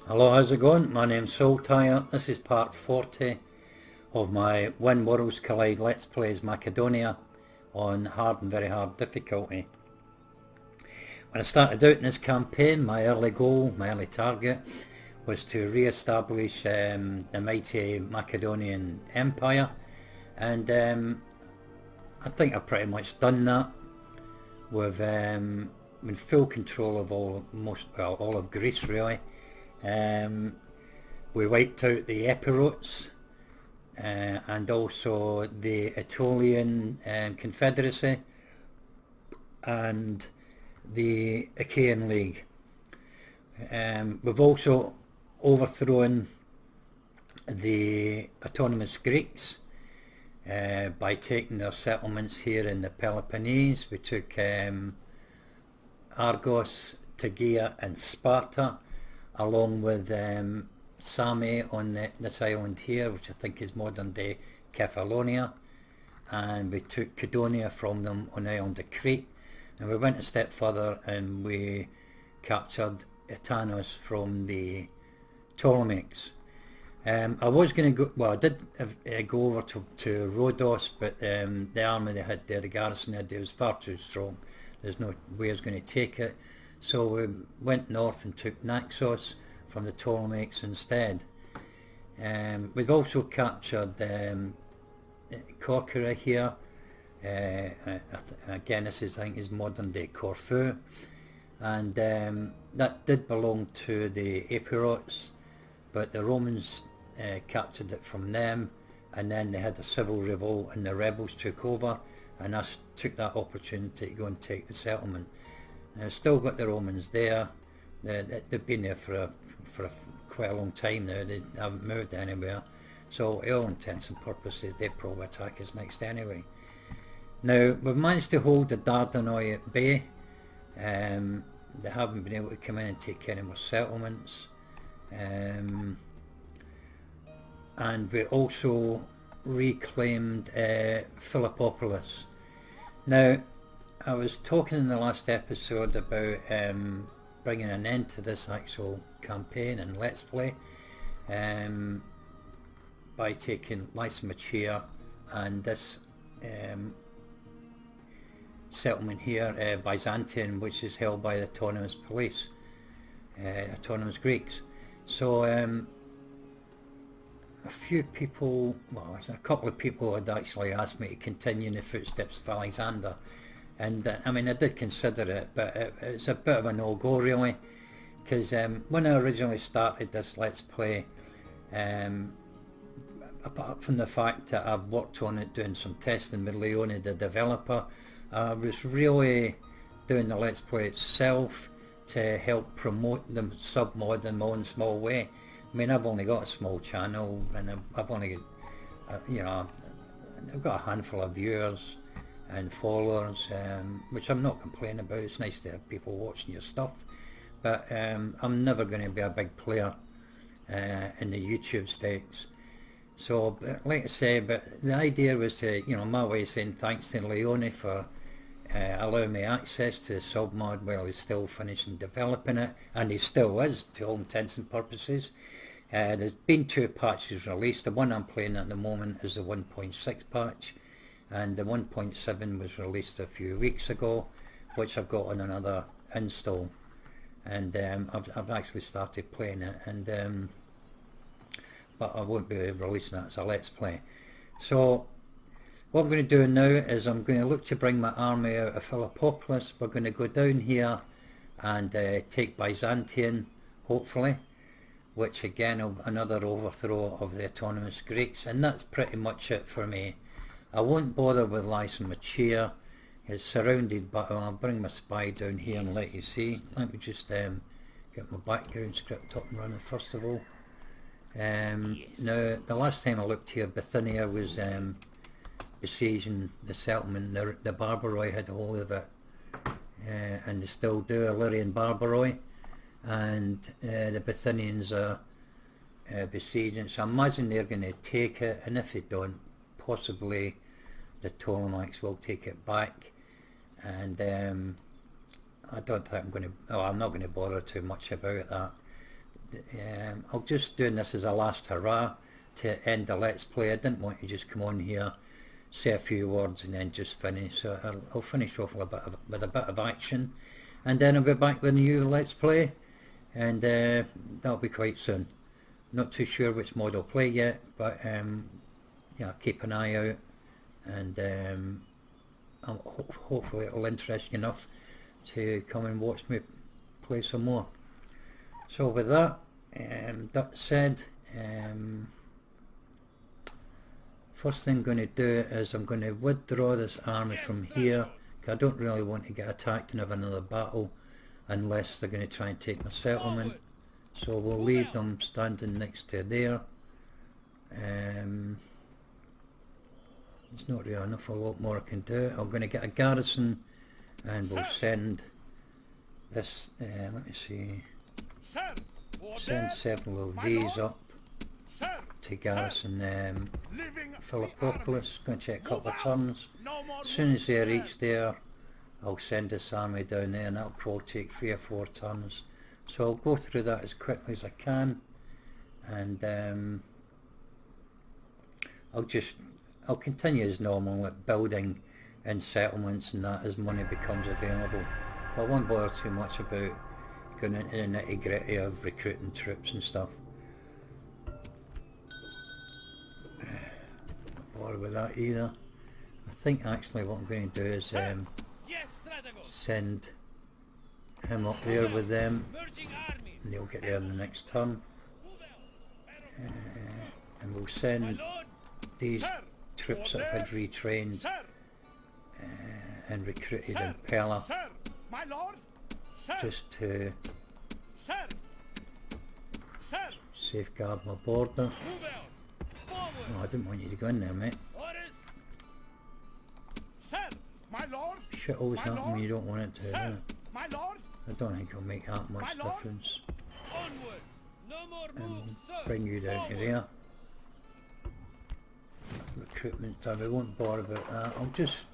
Hello, how's it going? My name's Saltire. This is part 40 of my When Worlds Collide Let's Plays Macedonia on hard and very hard difficulty. When I started out in this campaign, my early goal, my early target was to re-establish the mighty Macedonian Empire, and I think I've pretty much done that. We've in full control of all of Greece really. We wiped out the Epirotes and also the Aetolian Confederacy and the Achaean League. We've also overthrown the autonomous Greeks by taking their settlements here in the Peloponnese. We took Argos, Tegea and Sparta, along with Same on this island here, which I think is modern day Kefalonia, and we took Cydonia from them on the island of Crete, and we went a step further and we captured Etanos from the Ptolemaics. I was going to go, well I did go over to Rhodos, but the army they had there, the garrison they had there, was far too strong. There's no way I was going to take it. So we went north and took Naxos from the Ptolemaics instead. We've also captured Corcyra here. Again, this is, I think, is modern day Corfu, and that did belong to the Epirotes, but the Romans captured it from them, and then they had a civil revolt and the rebels took over, and I took that opportunity to go and take the settlement. Still got the Romans there. They've been there for quite a long time now. They haven't moved anywhere. So, for all intents and purposes, they'd probably attack us next anyway. Now, we've managed to hold the Dardanoi at bay. They haven't been able to come in and take any more settlements. And we also reclaimed Philippopolis. Now, I was talking in the last episode about bringing an end to this actual campaign and let's play by taking Lysimachia and this settlement here, Byzantium, which is held by the autonomous police, autonomous Greeks. So a few people, well, a couple of people had actually asked me to continue in the footsteps of Alexander. And I mean, I did consider it, but it's a bit of a no-go really, because when I originally started this Let's Play, apart from the fact that I've worked on it doing some testing with Leoni the developer, I was really doing the Let's Play itself to help promote the submod in my own small way. I mean, I've only got a small channel, and I've only got, I've got a handful of viewers and followers, which I'm not complaining about. It's nice to have people watching your stuff, but I'm never going to be a big player in the YouTube stakes. So, but like I say, but the idea was to, my way of saying thanks to Leoni for allowing me access to the submod while he's still finishing developing it, and he still is to all intents and purposes. There's been 2 patches released. The one I'm playing at the moment is the 1.6 patch, and the 1.7 was released a few weeks ago, which I've got on another install, and I've actually started playing it, and but I won't be releasing that as a Let's Play. So what I'm going to do now is I'm going to look to bring my army out of Philippopolis. We're going to go down here and take Byzantium, hopefully, which again, another overthrow of the autonomous Greeks, and that's pretty much it for me. I won't bother with Lysimachia. It's surrounded, but I'll bring my spy down here and let you see. Let me just get my background script up and running first of all. Now, the last time I looked here, Bithynia was besieging the settlement. The Barbaroi had hold of it, and they still do, Illyrian Barbaroi, and the Bithynians are besieging. So I imagine they're going to take it, and if they don't, possibly the Ptolemaics will take it back, and I don't think I'm not going to bother too much about that. I'll just doing this as a last hurrah to end the Let's Play. I didn't want to just come on here, say a few words and then just finish. So I'll finish off with a bit of action, and then I'll be back with a new Let's Play, and that'll be quite soon. Not too sure which mod I'll play yet, but yeah, keep an eye out, and hopefully it'll interest you enough to come and watch me play some more. So with that, that said, first thing I'm going to do is I'm going to withdraw this army from here, because I don't really want to get attacked and have another battle unless they're going to try and take my settlement. So we'll leave them standing next to there. There's not really enough, a lot more I can do. I'm going to get a garrison and we'll send this, let me see, send several of these up to garrison Philippopolis. Going to take a couple of turns. As soon as they reach there, I'll send this army down there, and that'll probably take 3 or 4 turns. So I'll go through that as quickly as I can, and I'll continue as normal, like building in settlements and that as money becomes available. But I won't bother too much about going into the nitty gritty of recruiting troops and stuff. Not bother with that either. I think actually what I'm going to do is send him up there with them, and they'll get there in the next turn. And we'll send these troops that have had retrained and recruited in Pella, just to safeguard my border. Oh, I didn't want you to go in there, mate. Shit always happens when you don't want it to. I don't think it'll make that much difference. And bring you down to there. Recruitment time, I won't bother about that. I'll just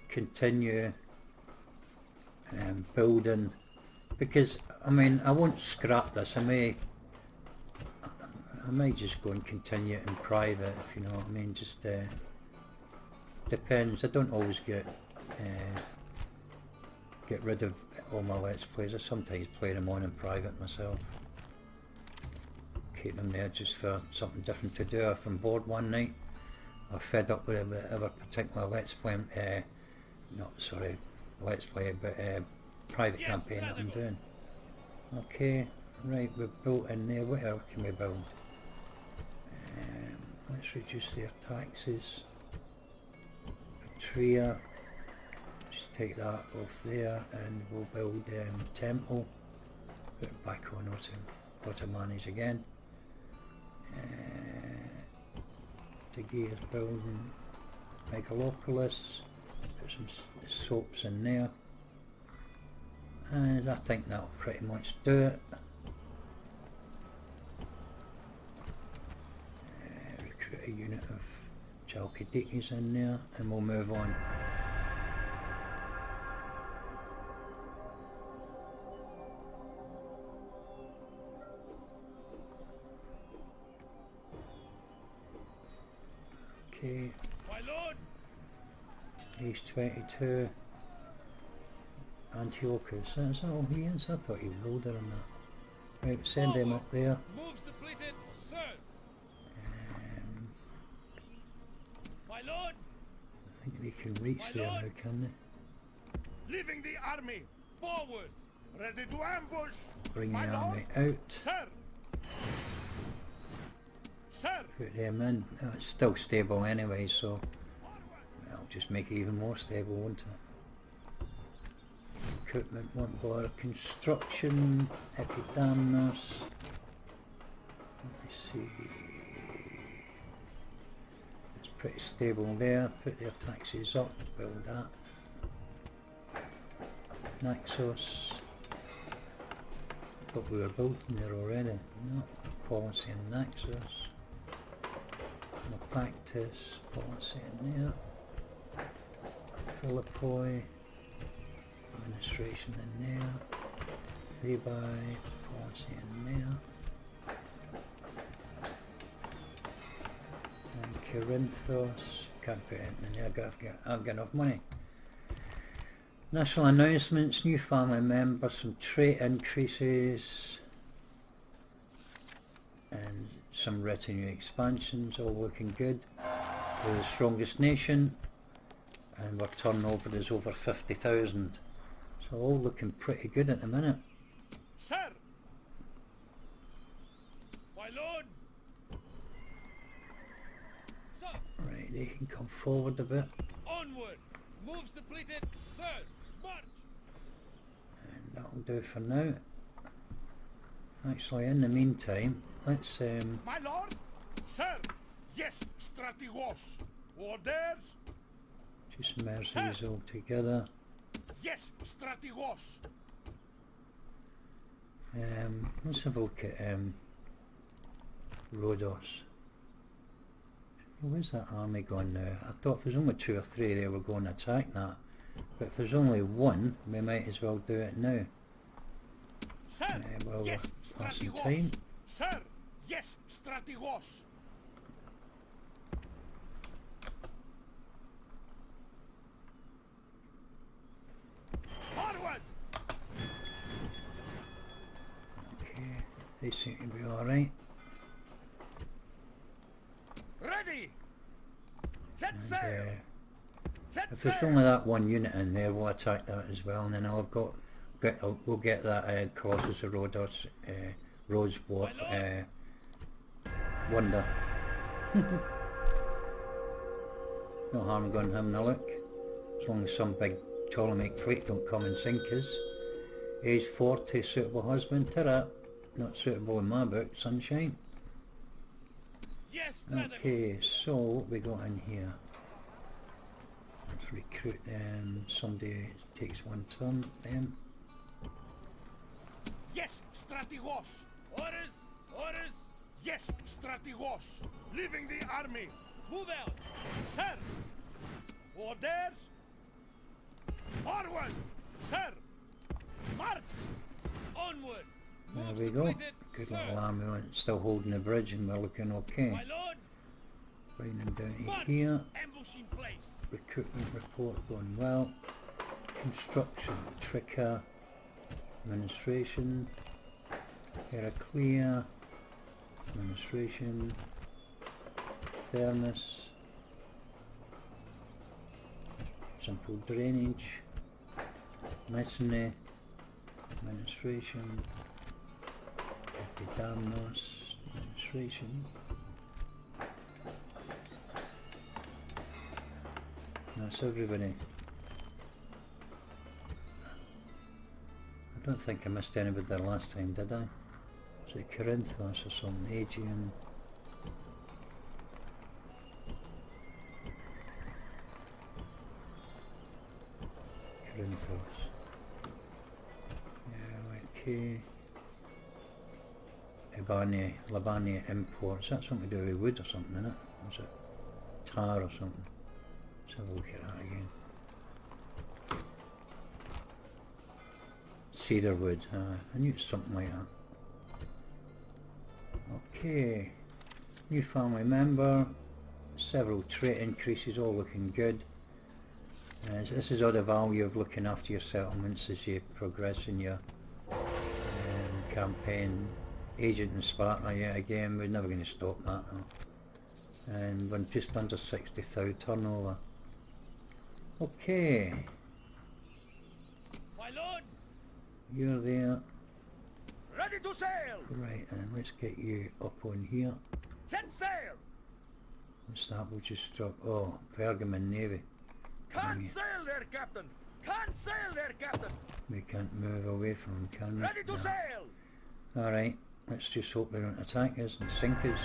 continue building, because I mean I won't scrap this. I might just go and continue it in private, if you know what I mean. Just depends. I don't always get rid of all my Let's Plays. I sometimes play them on in private myself. Keep them there just for something different to do. If I'm bored one night, or fed up with a particular Let's Play, Let's Play, but private campaign that I'm doing. Okay, right, we've built in there. What else can we build? Let's reduce their taxes. Patria. Just take that off there, and we'll build temple. Put it back on auto manage again. Tegea's building Megalopolis. Put some soaps in there, and I think that'll pretty much do it. Recruit a unit of Chalkidikis in there, and we'll move on. Okay. He's 22. Antiochus, is that all he is? I thought he was older than that. Right, send him up there. I think they can reach there now, can they? Leaving the army forward, ready to ambush. Bring the army out. Put them in. Oh, it's still stable anyway, so that'll just make it even more stable, won't it? Equipment, won't bother. Construction, Epidanos. Let me see. It's pretty stable there. Put their taxes up, build that. Naxos. Thought we were building there already. No, policy in Naxos. Practice, policy in there. Philippi, administration in there. Thebai, policy in there. Corinthos campaign, and I've got enough money. National announcements, new family members, some trait increases, and some retinue expansions, all looking good. We're the strongest nation, and our turnover is over 50,000. So all looking pretty good at the minute. Sir! My lord! Sir! Right, they can come forward a bit. Onward! Moves depleted, sir! March! And that'll do for now. Actually, in the meantime, let's My lord! Sir! Yes, strategos! Orders! just merge these all together. Yes, strategos! Let's have a look at Rhodos. Where's that army gone now? I thought if there's only 2 or 3 they were going to attack that. But if there's only 1, we might as well do it now. Sir! Well, Yes, we're passing strategos! time. Sir! Yes, strategos! Forward! Okay, they seem to be alright. Ready! Set And sail! Set if there's sail! only that 1 unit in there, we'll attack that as well, and then we'll get that Colossus of Rhodos, Rhodes wonder. No harm going having a look, as long as some big Ptolemaic fleet don't come and sink us. Age 40, suitable husband, ta-ra. Not suitable in my book, sunshine. Yes, strategos! Okay, so what we got in here? Let's recruit them. Somebody takes 1 turn. Them. Yes, strategos! Orders! Orders! Yes, strategos! Leaving the army! Move out! Sir! Orders! Forward! Sir! March! Onward! There Moves we go. depleted, Good sir. little army. We're still holding the bridge and we're looking okay. My lord! Bring them down to March! here. Ambush in place! Recruitment report going well. Construction, Tricker, administration, Heraclea, administration, Thermos, simple drainage, Masonry, administration, Epidamnos, administration. That's everybody. I don't think I missed anybody there last time, did I? Was it Corinthos or something? Aegean. Corinthos. Yeah, okay. Libania imports. That's something to do with wood or something, isn't it? Was it tar or something? Let's have a look at that again. Cedar wood. I knew it was something like that. Okay. New family member. Several trait increases, all looking good. This is all the value of looking after your settlements as you progress in your campaign. Agent in Sparta yet again, we're never going to stop that. And we're just under 60,000 turnover. Okay, My lord! you're there. Ready to sail! Right, and let's get you up on here. Set sail! What's that? We'll just stop. Oh, Pergamon Navy. Can't Yeah. sail there, Captain! Can't sail there, Captain! We can't move away from them, can we? Ready to No. sail! Alright, let's just hope they don't attack us and sink us.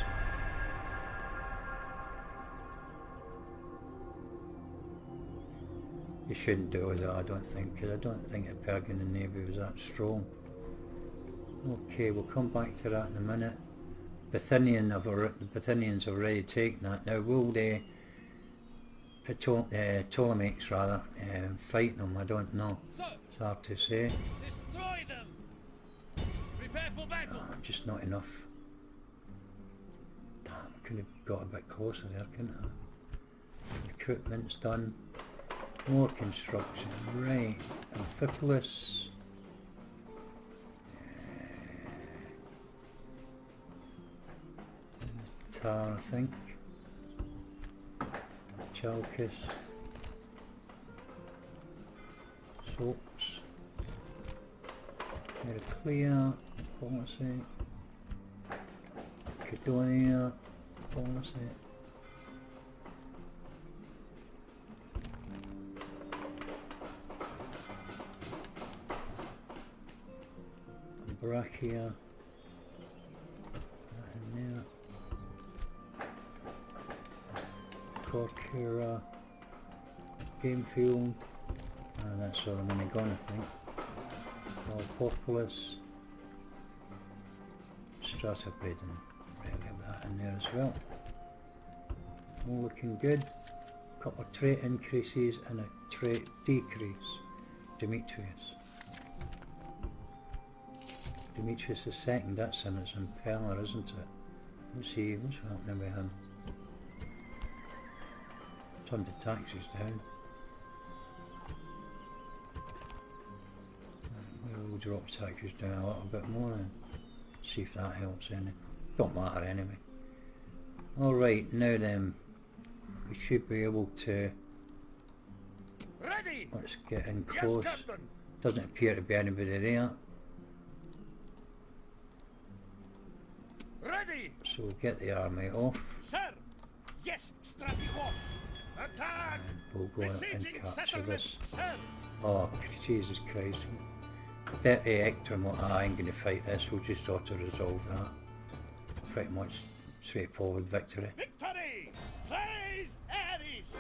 You shouldn't do that, I don't think, because I don't think the Pergamon Navy was that strong. Okay, we'll come back to that in a minute. The Bithynians have already taken that. Now will they, Ptolemaics rather, fight them? I don't know. So, It's hard to say. destroy them! Prepare for battle! Just not enough. Damn, could have got a bit closer there, couldn't I? Recruitment's done. More construction, right. Amphipolis. Tar, I think. Chalkis. Soaps. Heraclea. Policy. Macedonia. Policy. Brachia. That in there. Corcura. Game field. And that's all the money gone, I think. All Populous. Strata breeding. Right, we have that in there as well. All looking good. Couple of trait increases and a trait decrease. Demetrius. Demetrius II, that's him, it's Impeller, isn't it? Let's see, what's happening with him? Turned the taxes down. We'll drop taxes down a little bit more and see if that helps any. Don't matter anyway. Alright, now then, we should be able to... Ready! Let's get in close. Yes, Captain. Doesn't appear to be anybody there. Ready! So we'll get the army off. Sir! Yes, Strategos! Attack! And we'll go out and Besieging capture settlement, this. sir! Oh, Jesus Christ. 30 hectare, I ain't going to fight this, we'll just auto-resolve that. Pretty much straightforward victory. Victory! Praise Ares!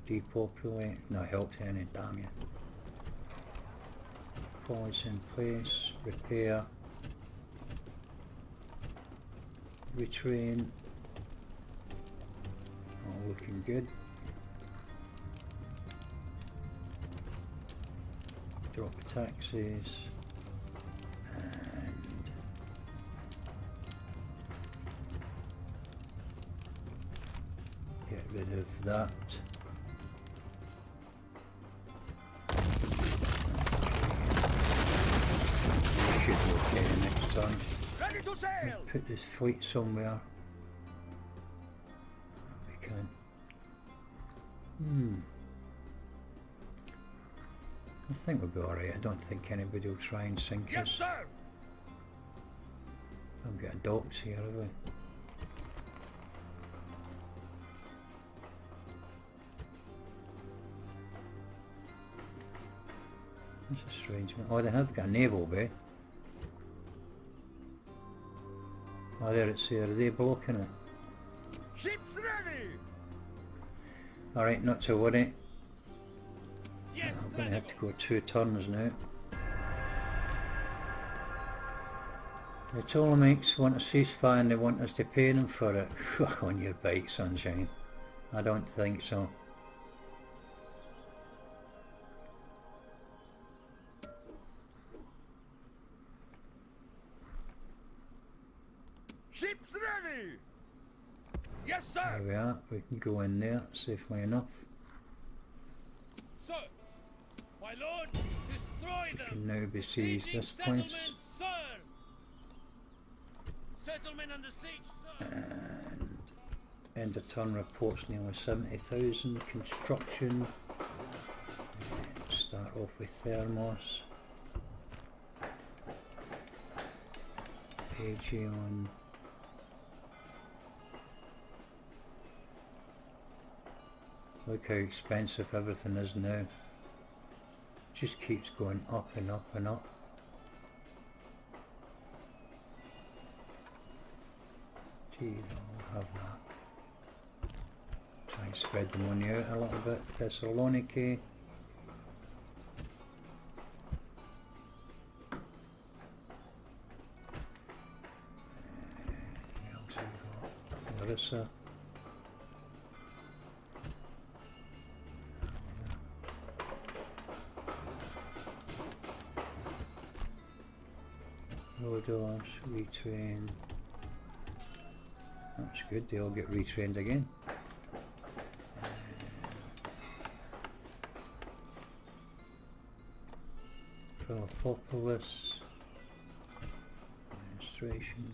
Depopulate, not helped any, damn you. Policy in place, repair. Retrain. All looking good. Drop taxes. And get rid of that. Should be okay next time. Ready to sail! Put this fleet somewhere. We can. I think we'll be alright. I don't think anybody will try and sink Yes, us. sir! I've got docks here, have we? That's a strange one. Oh, they have got a naval bay. Oh, there it's there. Are they blocking it? Ships ready! Alright, not to worry. Yes, I'm going to have to go 2 turns now. The Ptolemaics want a ceasefire and they want us to pay them for it. On your bike, sunshine. I don't think so. Ships ready! Yes, There sir! we are. We can go in there safely enough. Sir! My lord, destroy them! Can now besiege Sieging this place. settlements, sir! Settlement under siege, sir! And end of turn reports nearly 70,000. Construction. Start off with Thermos. Aegeon. Look how expensive everything is now. Just keeps going up and up and up. Gee, I'll have that. Try and spread the money out a little bit. Thessaloniki. What else have we got? Larissa. Rodos, retrain. That's good, they all get retrained again. Philippopolis, administration,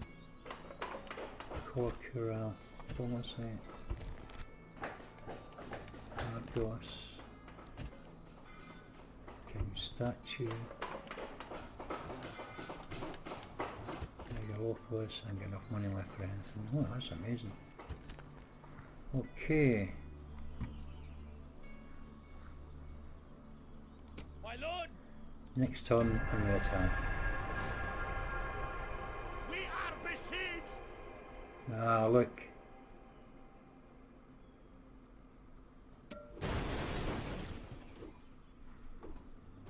Corcura, policy, Argos, King statue, Megalopolis. I ain't got enough money left for anything. Oh, that's amazing. Okay. My lord, Next turn, I'm going to attack. we are besieged. Ah, look.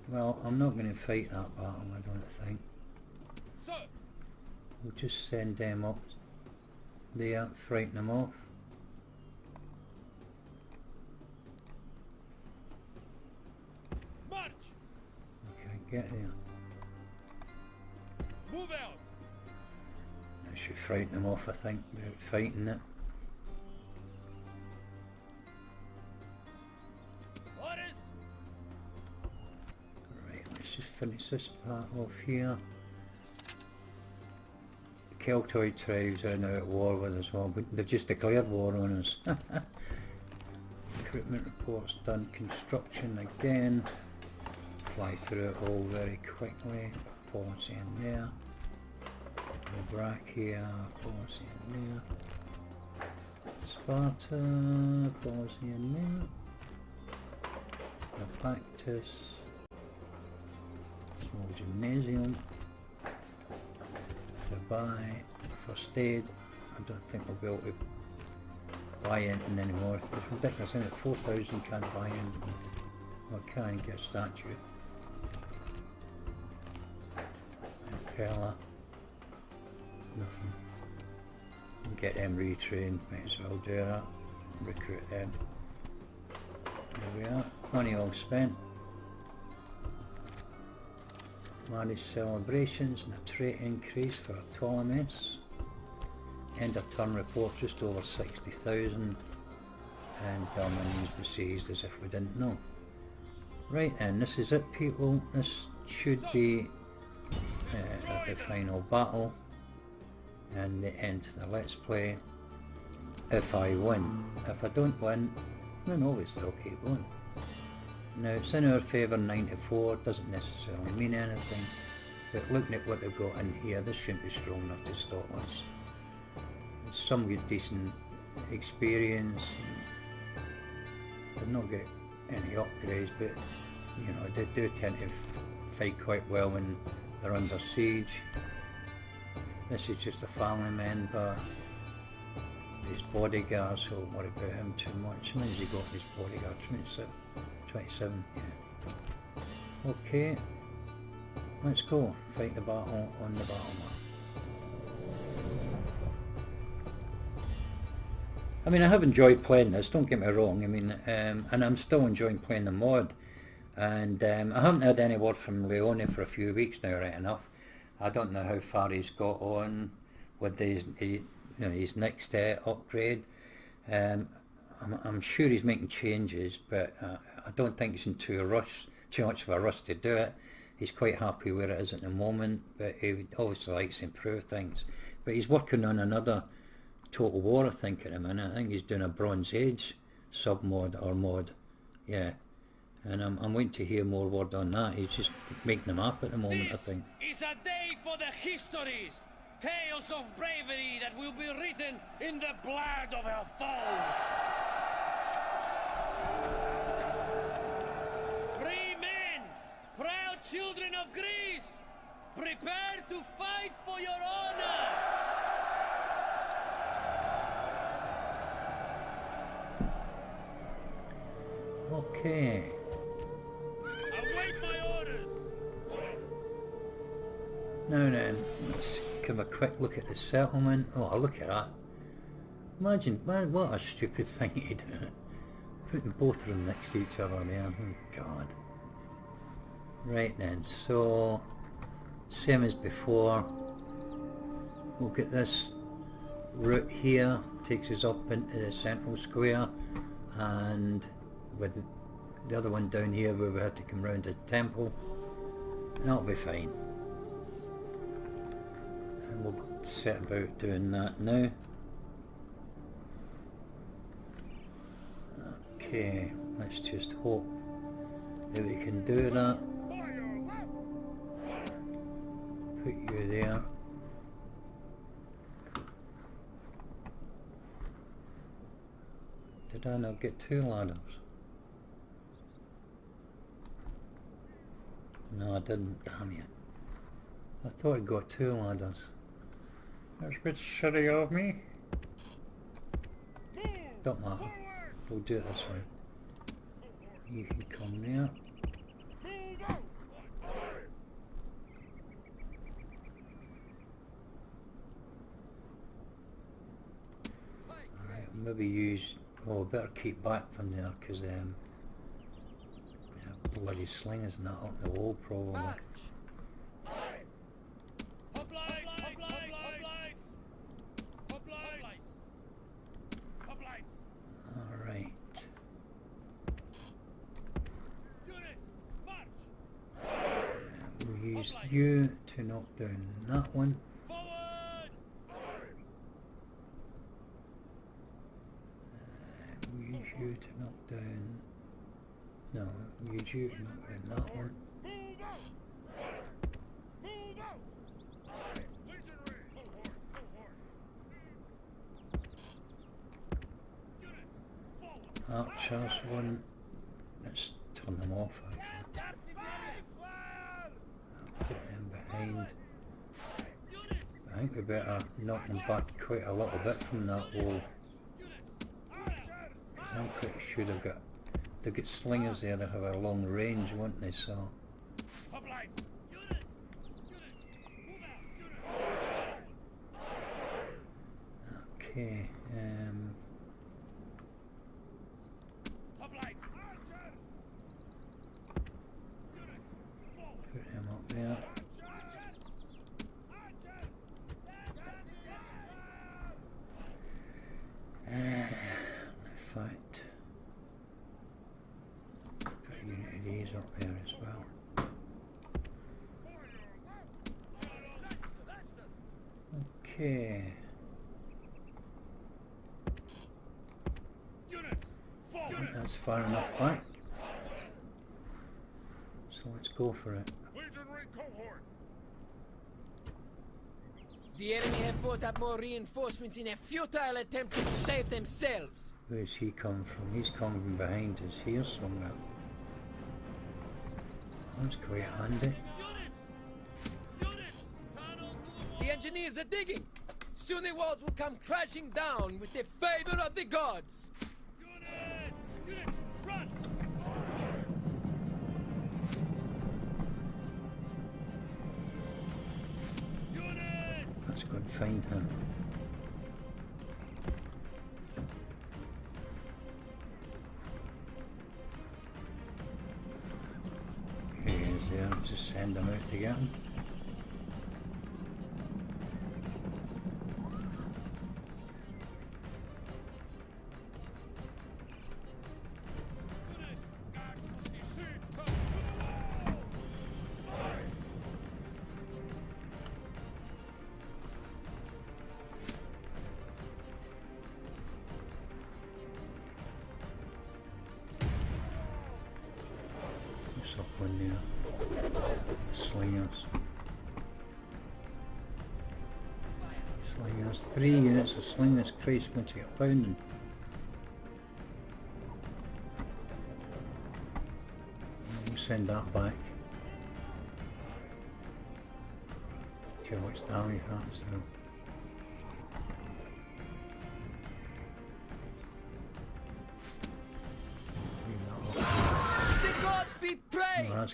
Well, I'm not going to fight that battle, I don't think. Sir, We'll just send them up there, frighten them off. march. Okay, get there. Move out. That should frighten them off, I think, without fighting it. Orders. Right, let's just finish this part off here. The Celtoid tribes are now at war with us well, but they've just declared war on us. Recruitment reports done. Construction again. Fly through it all very quickly. Policy in there. Brachia, policy in there. Sparta, policy in there. Napactus. Small gymnasium. Buy first aid. I don't think we'll be able to buy anything anymore. It's ridiculous, isn't it? 4,000 can't buy anything. Well, I can't get a statue. Impella. Nothing. Get them retrained, might as well do that. Recruit them. There we are. Money all spent. Marriage celebrations and a trait increase for Ptolemies. End of turn report just over 60,000. And dominions besieged as if we didn't know. Right, and this is it, people. This should be the final battle and the end to the let's play. If I win. If I don't win, then obviously I'll keep going. Now it's in our favour 94, doesn't necessarily mean anything, but looking at what they've got in here, this shouldn't be strong enough to stop us. It's some good decent experience. They've not got any upgrades, but you know, they do tend to fight quite well when they're under siege. This is just a family member. His bodyguards, so don't worry about him too much. How many has he got his bodyguard? 27, yeah. Okay, let's go. Fight the battle on the battle map. I mean, I have enjoyed playing this, don't get me wrong. I mean, and I'm still enjoying playing the mod. And I haven't had any word from Leoni for a few weeks now, right enough. I don't know how far he's got on with his next upgrade. I'm sure he's making changes, but I don't think he's in too much of a rush to do it. He's quite happy where it is at the moment, but he obviously likes to improve things. But he's working on another Total War, I think, at the minute. I think he's doing a Bronze Age submod or mod, yeah. And I'm waiting to hear more word on that. He's just making them up at the moment, I think. This is a day for the histories. Tales of bravery that will be written in the blood of our foes. Free men, proud children of Greece, prepare to fight for your honor. Okay. Await my orders. Now then, let's give a quick look at the settlement. Oh, look at that. Imagine, man, what a stupid thing to do. Putting both of them next to each other there. Oh, God. Right then, so, same as before. we'll get this route here, takes us up into the central square, and with the other one down here where we had to come round to the temple, and that'll be fine. And we'll set about doing that now. Okay, let's just hope that we can do that. Put you there. Did I not get 2 ladders? No, I didn't, damn you. I thought I got 2 ladders. That's a bit silly of me. Don't matter. We'll do it this way. You can come there. Alright, maybe use... Oh, better keep back from there, because yeah, bloody sling is not up the wall probably. Alright. We'll use you to knock down that one. We'll use you to knock down... No, we'll use you to knock down that one. Archers one. Let's turn them off actually. I'll put them behind. I think we better knock them back quite a little bit from that wall. I'm pretty sure they've got slingers there that have a long range, won't they? So okay, put him up there. In fact, put a unit of these up there as well. Okay. I think that's far enough back. So let's go for it. The enemy have brought up more reinforcements in a futile attempt to save themselves. Where's he come from? He's coming from behind us here somewhere. That's quite handy. The engineers are digging. Soon the walls will come crashing down with the favor of the gods. Units, run! Let's go and find him. He is there, just send him out to get him. Up one there. Slingers. Slingers. 3 units of slingers. Christ, going to get pounding. We'll send that back. See how much damage happens to them.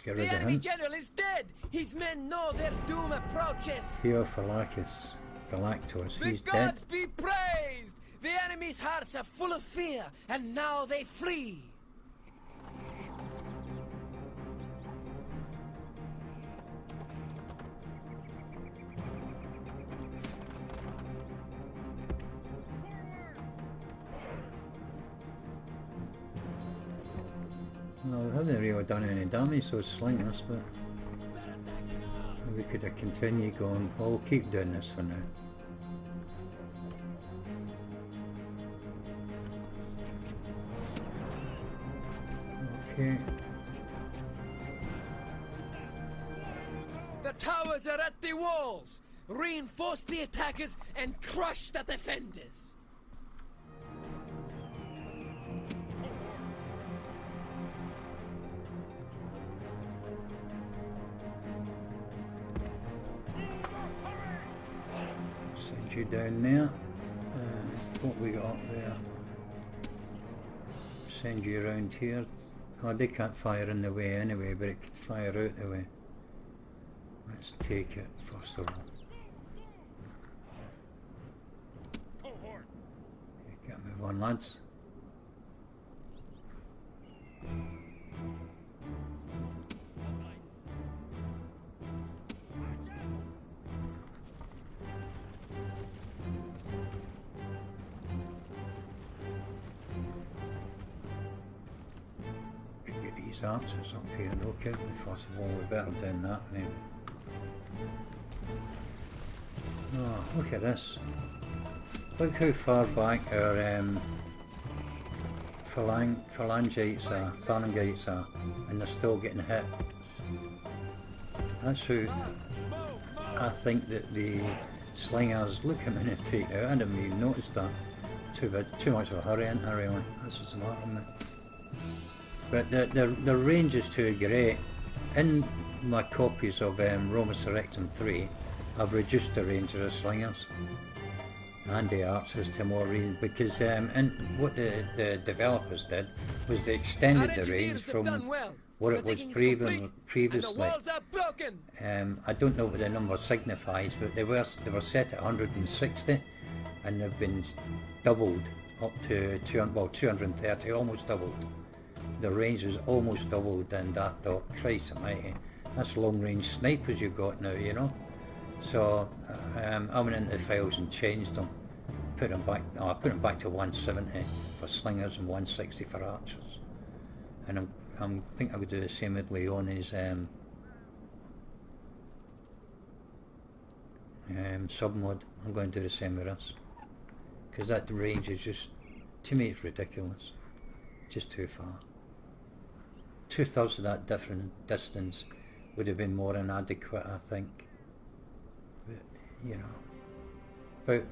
Get rid the of enemy him. general is dead. His men know their doom approaches. Theophylactus, Phylactus, The he's gods dead. be praised. The enemy's hearts are full of fear, and now they flee. Well, we haven't really done any damage, those slingers, but we could have continued going. Well, we'll keep doing this for now. Okay. The towers are at the walls! Reinforce the attackers and crush the defenders! Send you down there. What we got up there? Send you around here. Oh, they can't fire in the way anyway, but it could fire out the way. Let's take it first of all. Get move on, lads. These archers up here, okay, first of all we better do that anyway. Oh, look at this. Look how far back our phalangites are, and they're still getting hit. That's how I think that the slingers, look how many they've taken out. I didn't even notice that. Too much of a hurry in hurry on. This is the matter, mate. But the range is too great. In my copies of Roma Surrectum 3, I've reduced the range of the slingers and the archers to more range, because and what the developers did was they extended the range from what it was previously. I don't know what the number signifies, but they were set at 160, and they've been doubled up to 230, almost doubled. The range was almost doubled, and I thought, Christ almighty, that's long range snipers you got now, you know. So I went into the files and changed them, put them back. I put them back to 170 for slingers and 160 for archers. And I think I would do the same with Leoni's submod. I'm going to do the same with us, because that range is just, to me, it's ridiculous, just too far. 2/3 of that different distance would have been more than adequate, I think. But, you know, but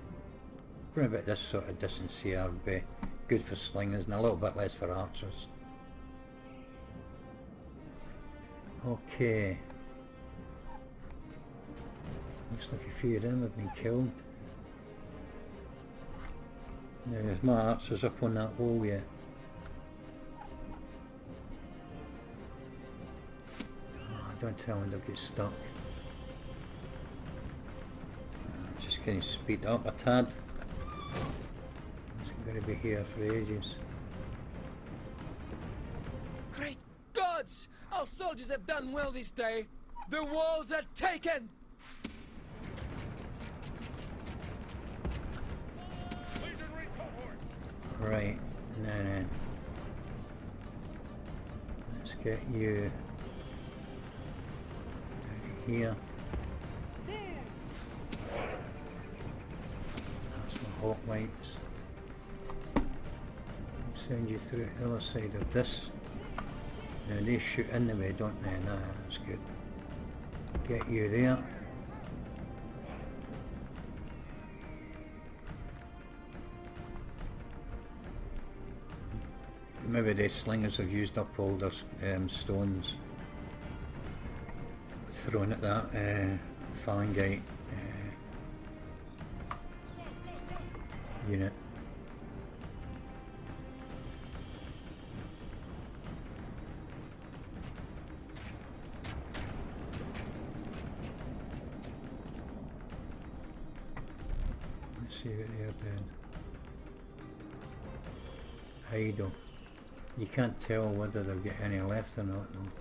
about this sort of distance here would be good for slingers and a little bit less for archers. Okay. Looks like a few of them have been killed. Now, there's my archers up on that wall yet. Don't tell them they'll get stuck. Just can you speed up a tad? It's going to be here for ages. Great gods! Our soldiers have done well this day. The walls are taken! Right, no. Let's get you here. That's my hot lights. I'll send you through the other side of this. Now they shoot in the way, don't they? Nah, that's good. Get you there. Maybe the slingers have used up all their stones thrown at that phalangite unit. Let's see what they're doing. Idle. You can't tell whether they've got any left or not though.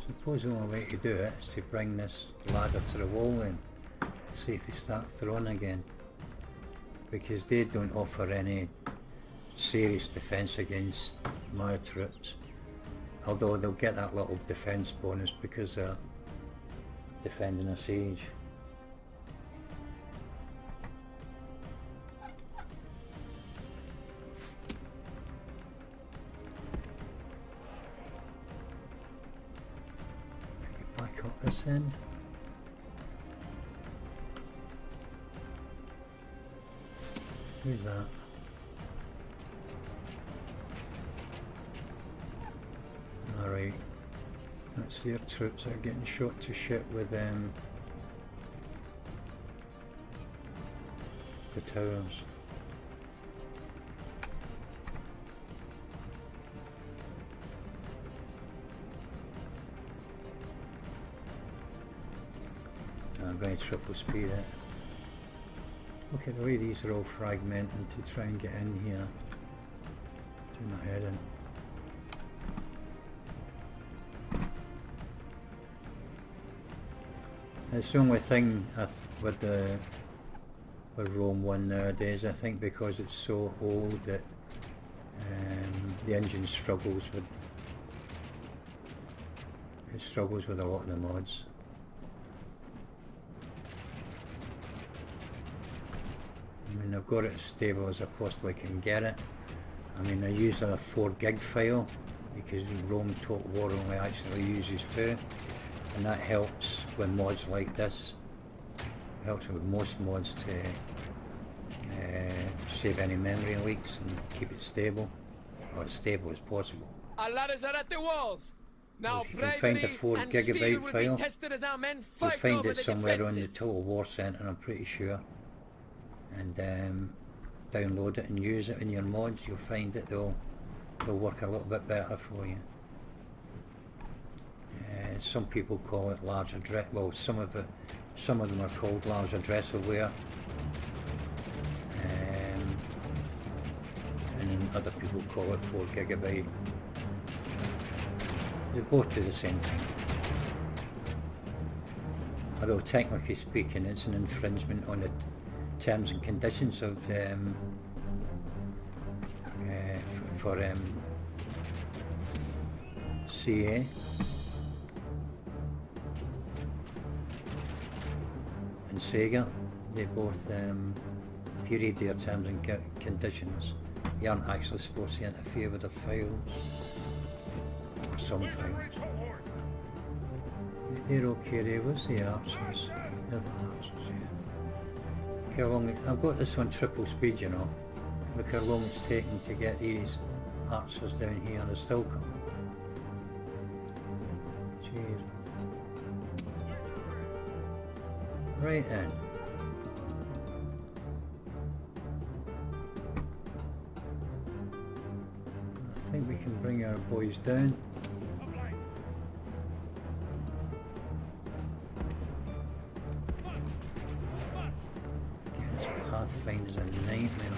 Suppose the only way to do it is to bring this ladder to the wall then. See if they start throwing again. Because they don't offer any serious defence against my troops. although they'll get that little defense bonus because they're defending a siege. Back up this end. Who's that? Alright, that's their troops that are getting shot to shit with the towers. I'm going to triple speed it. Look at the way these are all fragmenting to try and get in here. Do my head in. It's the only thing with Rome 1 nowadays, I think, because it's so old that the engine struggles with a lot of the mods. I mean, I've got it as stable as I possibly can get it. I mean, I use a 4 gig file because Rome Total War only actually uses 2, and that helps with mods like this. It helps with most mods to save any memory leaks and keep it stable, or as stable as possible. Our ladders are at the walls. Now if you can find a 4 gigabyte file, you'll find it somewhere on the Total War Center, I'm pretty sure, and download it and use it in your mods. You'll find that they'll work a little bit better for you. Some people call it large address. Well, some of them are called large addressware, and then other people call it 4 gigabyte. They both do the same thing. Although technically speaking, it's an infringement on the terms and conditions of for CA. And Sega, they both, if you read their terms and conditions, you aren't actually supposed to interfere with the files, or some files. They're okay there, what's the archers? They're the archers, yeah. Look how long, I've got this on triple speed, you know. Look how long it's taken to get these archers down here, and they're still coming. Jeez. Right then. I think we can bring our boys down. This Pathfinder's a nightmare.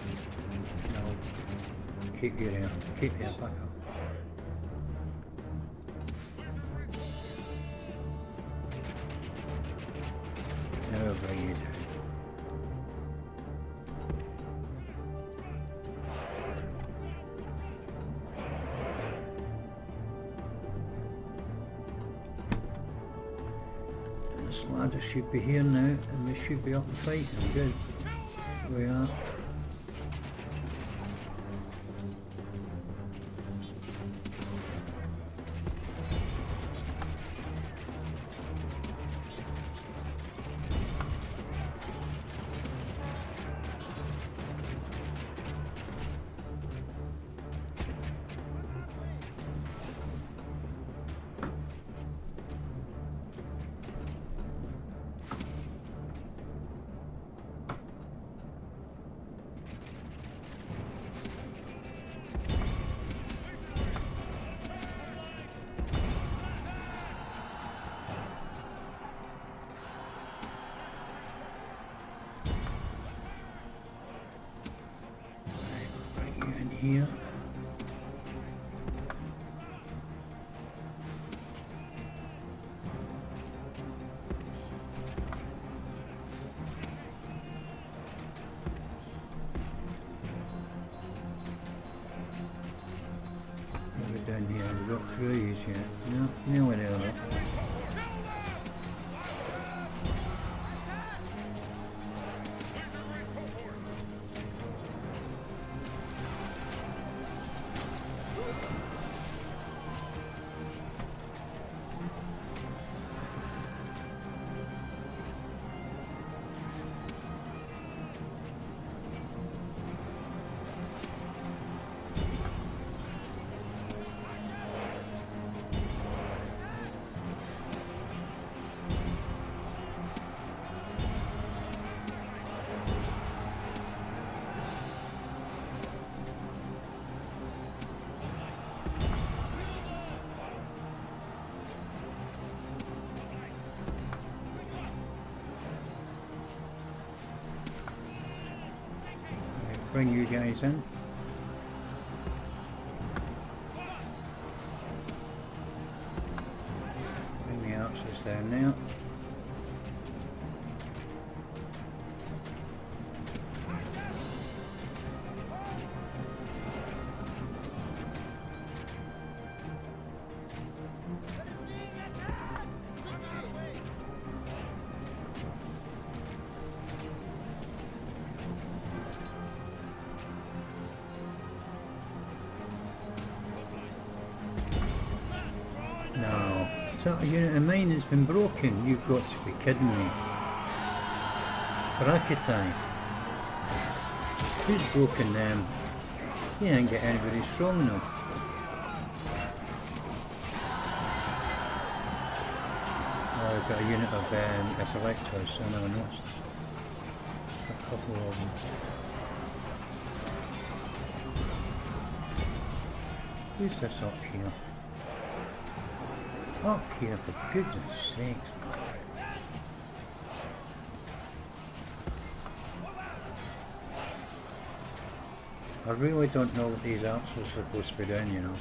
No, keep your back up. Now I'll bring you down. This ladder should be here now, and we should be up and fighting. Good. We are. Here. We're down in here? Have we got through these yet? No, nowhere near that. Bring you guys in. Bring the archers down now. No. So a unit of mine has been broken. You've got to be kidding me. Frakatai. Who's broken them? You ain't get anybody strong enough. Oh, I've got a unit of epileptos, I know, I noticed. A couple of them. Who's this up here? Up here, for goodness sakes, man. I really don't know what these archers are supposed to be doing, you know.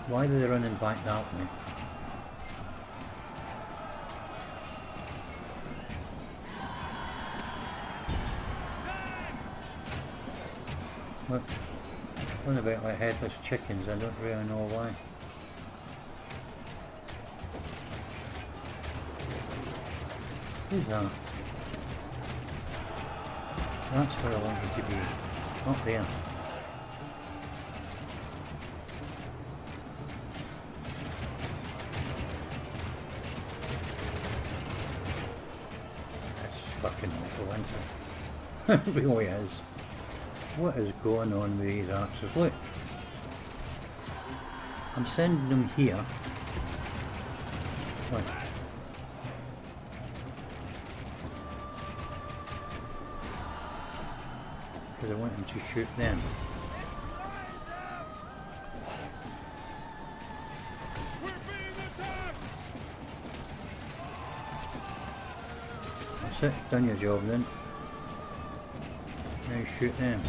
Why are they running back that way? What? Run about like headless chickens, I don't really know why. Who's that? That's where I want you to be. Up there. That's fucking awful, isn't it? It really is. What is going on with these archers? Look. I'm sending them here. Look. Because I want them to shoot them. That's it, done your job then. Now you shoot them.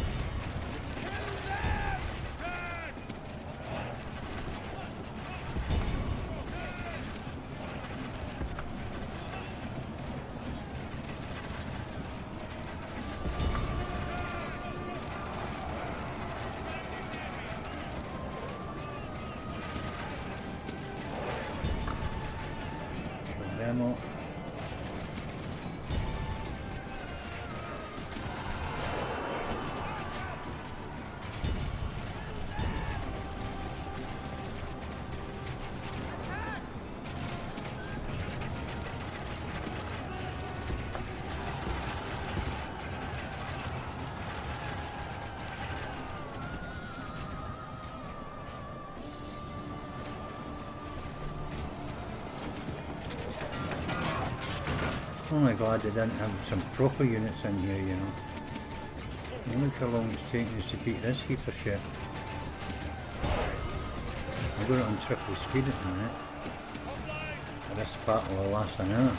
Demo. Oh my god, they didn't have some proper units in here, you know. And look how long it's taking us to beat this heap of shit. I've got it on triple speed at the minute. And this battle will last an hour.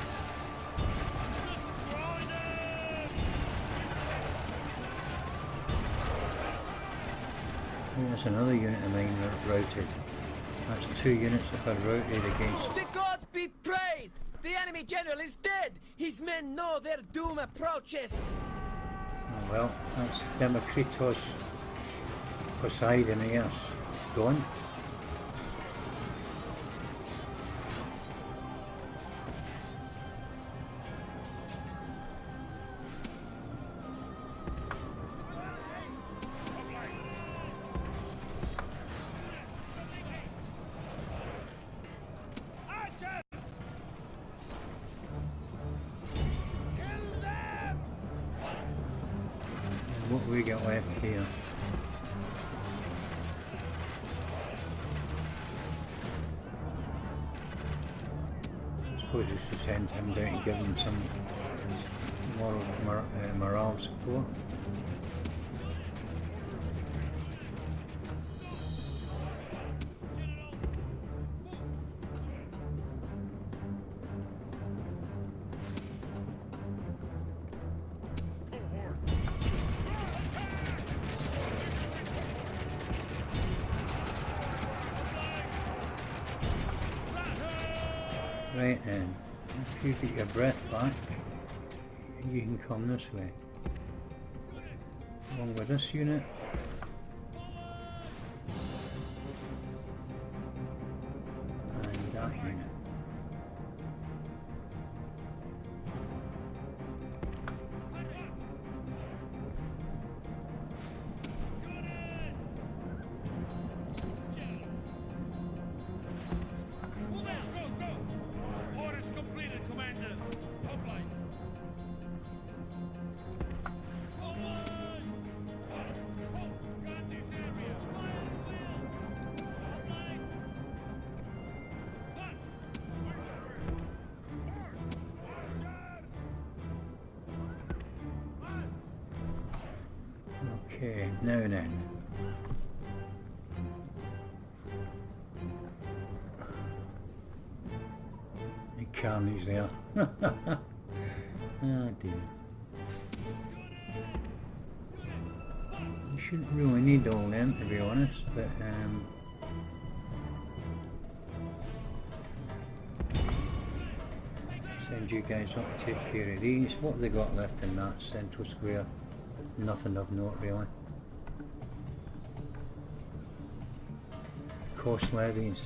That's another unit of mine routed. That's 2 units if I routed against. The gods be praised! The enemy general is dead! His men know their doom approaches! Oh well, that's Demokritos Poseidon, yes. going. What have we got left here? I suppose we should send him down to give him some morale support. Right then, if you get your breath back, you can come this way. Along with this unit. And that unit. Okay, now then. The carnage there. Oh dear. You shouldn't really need all them, to be honest, but send you guys up to take care of these. What have they got left in that central square? Nothing of note really. Coast levies.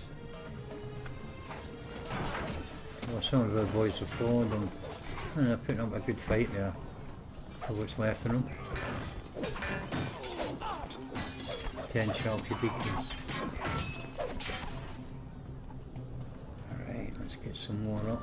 Well, some of our boys have followed them and they're putting up a good fight there for what's left of them. 10 chalky beacons. Alright, let's get some more up.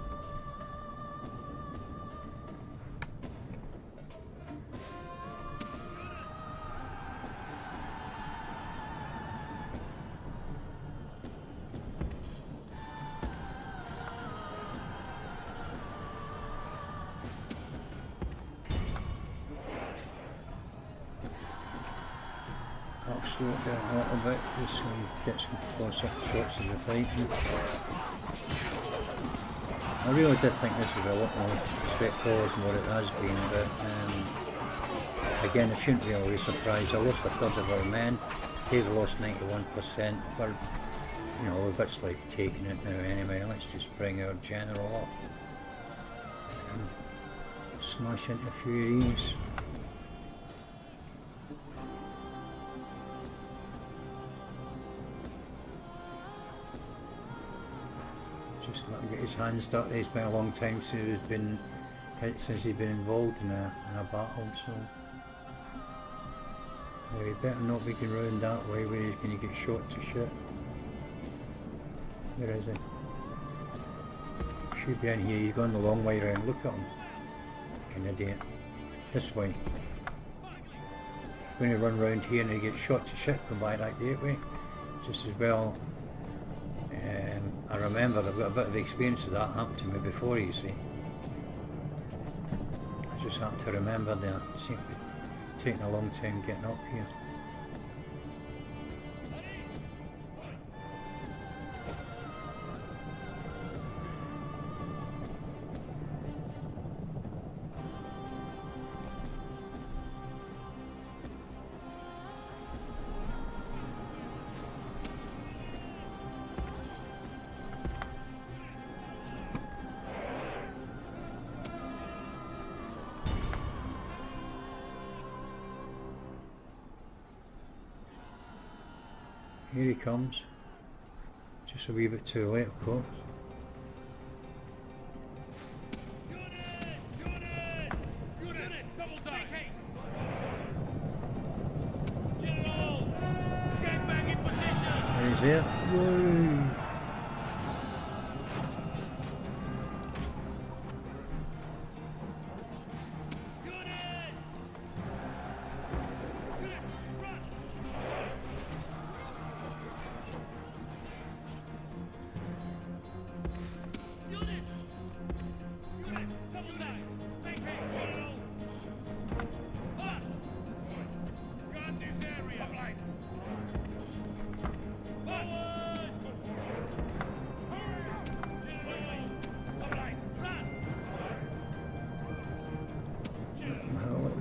I'll slow it down a little bit just so you get some close-up shots of the fighting. I really did think this was a lot more straightforward than what it has been, but again I shouldn't be always surprised. I lost a third of our men, they've lost 91%, but you know, we've actually taken it now anyway. Let's just bring our general up and smash into a few of these. Just let him get his hands dirty. It's been a long time since he's been involved in a battle, so we better not be going round that way where he's going to get shot to shit. Where is he? Should be in here. He's gone the long way round. Look at him. Fucking idiot. This way. Going to run round here and he gets shot to shit going by that gateway. Just as well. I remember I've got a bit of experience of that happened to me before, you see. I just have to remember that. It seems to be taking a long time getting up here. Here he comes. Just a wee bit too late, of course. Units, double make haste. General, get back in position. There he's there. Whoa!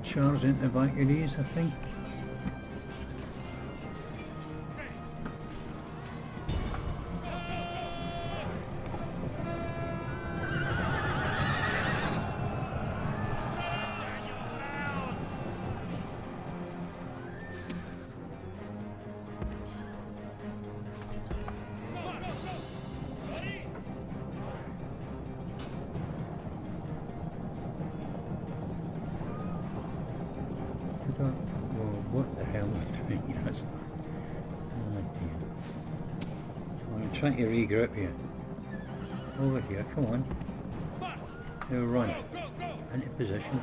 Charge into the back of these, I think. Well, what the hell am I doing? That's oh dear. I'm trying to regroup here. Over here, come on. Now run. Into position.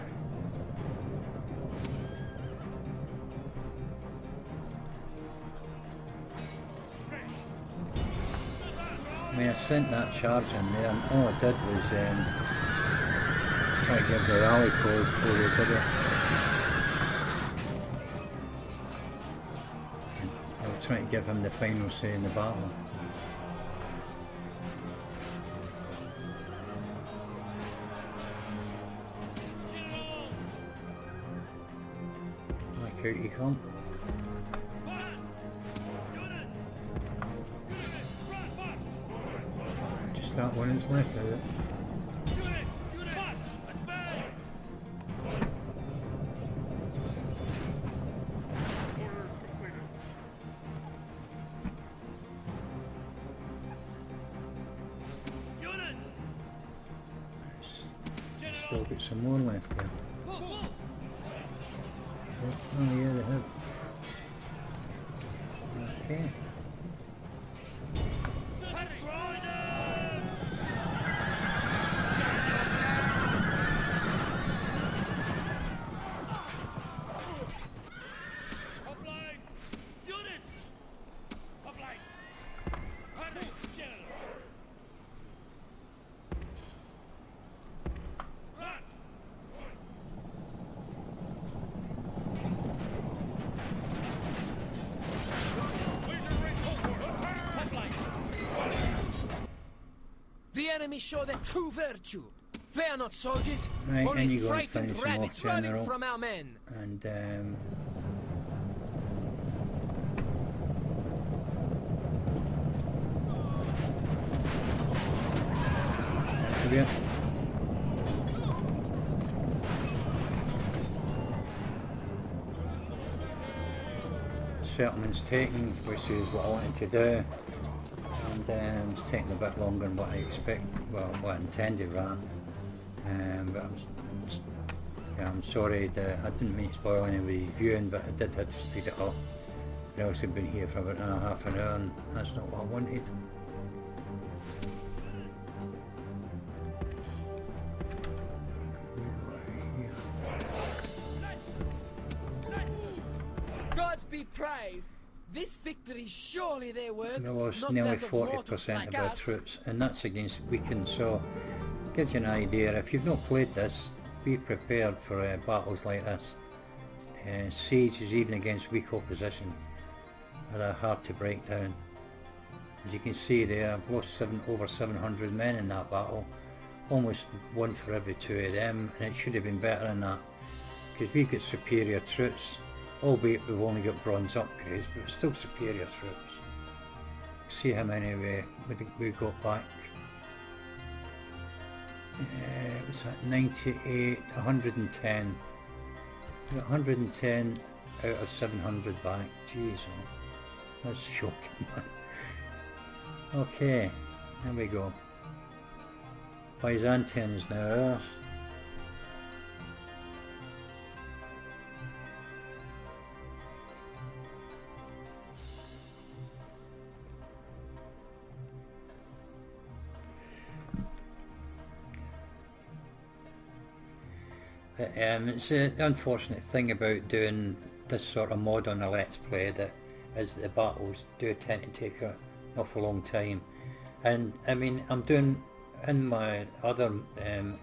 I mean, I sent that charge in there, and all I did was try to give the rally call before they did it. Trying to give him the final say in the battle. Like out you come. Just that one that's left of it. Still got some more left there. Oh yeah, they have. Okay. The enemy show their true virtue. They are not soldiers, right, and only you go and frightened finish them off, rabbits running General. from our men. And yeah. Settlement's taken, which is what I wanted to do, and it's taking a bit longer than what I expect, well, what I intended rather. But I'm sorry that I didn't mean to spoil anybody's viewing, but I did have to speed it up. I've also been here for about half an hour, and that's not what I wanted. Gods be praised. This victory surely their work. We lost not nearly that of mortals 40% like of our us. troops, and that's against weakened, so gives you an idea. If you've not played this, be prepared for battles like this. Sieges, even against weak opposition, are hard to break down. As you can see there, I've lost over 700 men in that battle, almost one for every two of them, and it should have been better than that, because we've got superior troops, albeit we've only got bronze upgrades, but still superior troops. See how many we got back. What's that, 98, 110. We got 110 out of 700 back. Jeez, That's shocking, man. Okay, there we go. Byzantians now ours. It's an unfortunate thing about doing this sort of mod on a Let's Play, that as the battles do tend to take an awful long time. And I mean, I'm doing in my other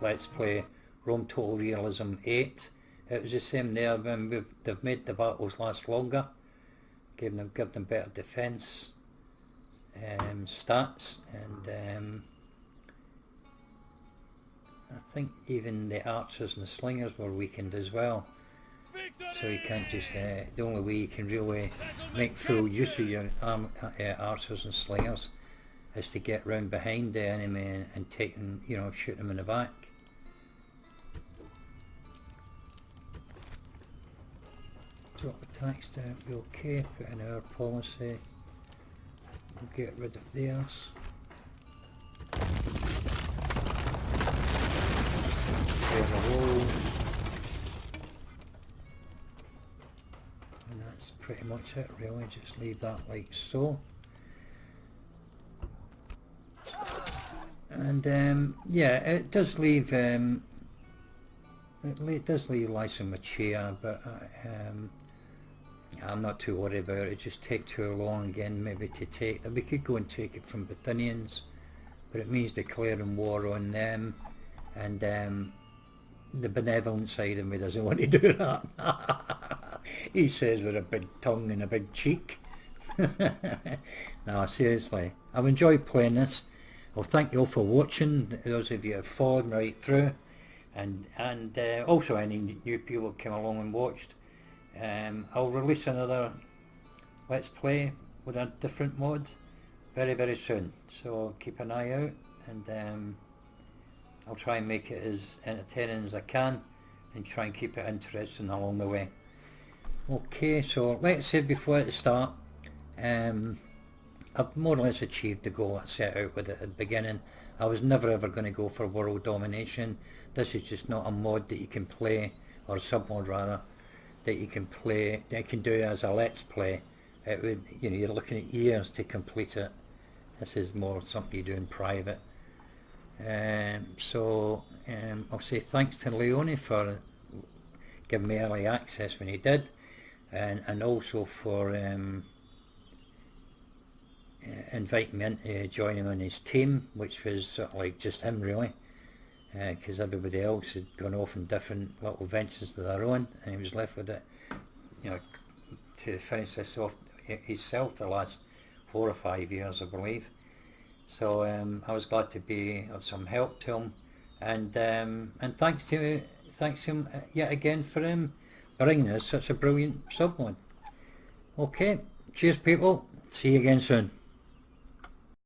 Let's Play, Rome Total Realism 8, it was the same there. When they've made the battles last longer, give them better defence stats, and I think even the archers and the slingers were weakened as well. So you can't just, the only way you can really make full use of your archers and slingers is to get round behind the enemy and take them, you know, shoot them in the back. Drop attacks down, be okay, put in our policy, we'll get rid of theirs. And that's pretty much it really, just leave that like so. And yeah, it does leave it does leave Lysa Machia, but I'm not too worried about it. It just take too long again maybe to take. We could go and take it from Bithynians, but it means declaring war on them, and the benevolent side of me doesn't want to do that. He says with a big tongue and a big cheek. No, seriously, I've enjoyed playing this. Well, thank you all for watching, those of you who have followed right through, and also any new people who came along and watched. I'll release another Let's Play with a different mod very, very soon, so keep an eye out, and I'll try and make it as entertaining as I can and try and keep it interesting along the way. Okay, so like I said before at the start, I've more or less achieved the goal I set out with it at the beginning. I was never ever going to go for world domination. This is just not a mod that you can play, or a submod rather, that you can play, that you can do as a Let's Play. It would, you know, you're looking at years to complete it. This is more something you do in private. So I'll say thanks to Leoni for giving me early access when he did, and also for inviting me in to join him on his team, which was sort of like just him really, because everybody else had gone off in different little ventures of their own, and he was left with it, you know, to finish this off himself the last 4 or 5 years, I believe. So I was glad to be of some help to him, and thanks to him yet again for bringing us such a brilliant submod. Okay, cheers people, see you again soon.